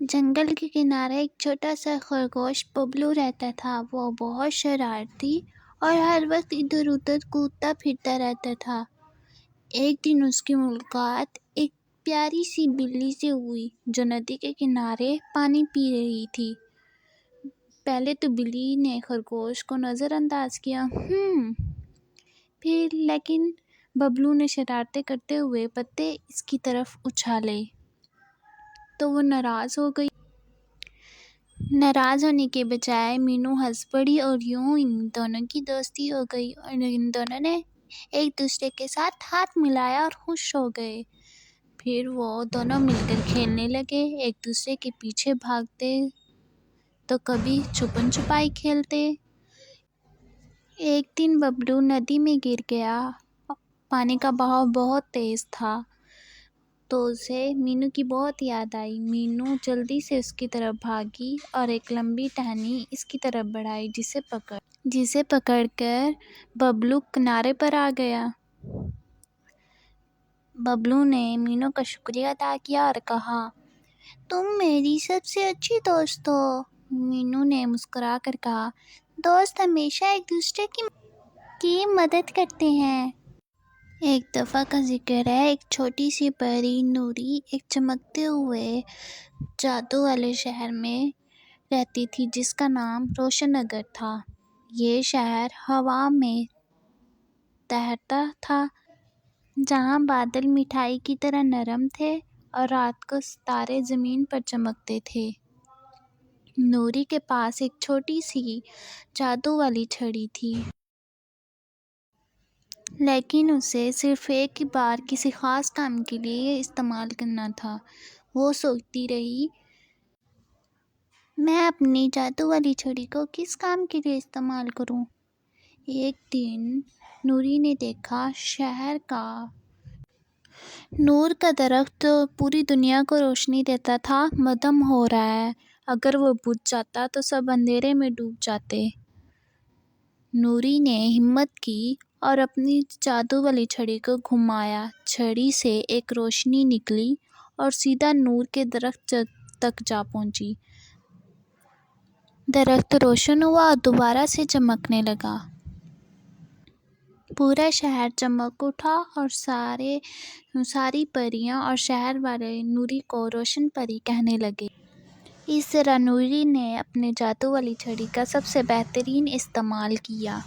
جنگل کے کنارے ایک چھوٹا سا خرگوش ببلو رہتا تھا۔ وہ بہت شرارتی اور ہر وقت ادھر ادھر کودتا پھرتا رہتا تھا۔ ایک دن اس کی ملاقات ایک پیاری سی بلی سے ہوئی جو ندی کے کنارے پانی پی رہی تھی۔ پہلے تو بلی نے خرگوش کو نظر انداز کیا، پھر لیکن ببلو نے شرارتیں کرتے ہوئے پتے اس کی طرف اچھالے تو وہ ناراض ہو گئی۔ ناراض ہونے کے بجائے مینو ہنس پڑی اور یوں ان دونوں کی دوستی ہو گئی اور ان دونوں نے ایک دوسرے کے ساتھ ہاتھ ملایا اور خوش ہو گئے۔ پھر وہ دونوں مل کر کھیلنے لگے، ایک دوسرے کے پیچھے بھاگتے تو کبھی چھپن چھپائی کھیلتے۔ ایک دن ببلو ندی میں گر گیا۔ پانی کا بہاؤ بہت تیز تھا تو اسے مینو کی بہت یاد آئی۔ مینو جلدی سے اس کی طرف بھاگی اور ایک لمبی ٹہنی اس کی طرف بڑھائی جسے پکڑ کر ببلو کنارے پر آ گیا۔ ببلو نے مینو کا شکریہ ادا کیا اور کہا، تم میری سب سے اچھی دوست ہو۔ مینو نے مسکرا کر کہا، دوست ہمیشہ ایک دوسرے کی مدد کرتے ہیں۔ ایک دفعہ کا ذکر ہے، ایک چھوٹی سی پری نوری ایک چمکتے ہوئے جادو والے شہر میں رہتی تھی جس کا نام روشن نگر تھا۔ یہ شہر ہوا میں تیرتا تھا، جہاں بادل مٹھائی کی طرح نرم تھے اور رات کو ستارے زمین پر چمکتے تھے۔ نوری کے پاس ایک چھوٹی سی جادو والی چھڑی تھی، لیکن اسے صرف ایک ہی بار کسی خاص کام کے لیے استعمال کرنا تھا۔ وہ سوچتی رہی، میں اپنی جادو والی چھڑی کو کس کام کے لیے استعمال کروں؟ ایک دن نوری نے دیکھا شہر کا نور کا درخت جو پوری دنیا کو روشنی دیتا تھا مدھم ہو رہا ہے۔ اگر وہ بجھ جاتا تو سب اندھیرے میں ڈوب جاتے۔ نوری نے ہمت کی اور اپنی جادو والی چھڑی کو گھمایا۔ چھڑی سے ایک روشنی نکلی اور سیدھا نور کے درخت تک جا پہنچی۔ درخت روشن ہوا اور دوبارہ سے چمکنے لگا۔ پورا شہر چمک اٹھا اور ساری پریاں اور شہر والے نوری کو روشن پری کہنے لگے۔ اس طرح نوری نے اپنے جادو والی چھڑی کا سب سے بہترین استعمال کیا۔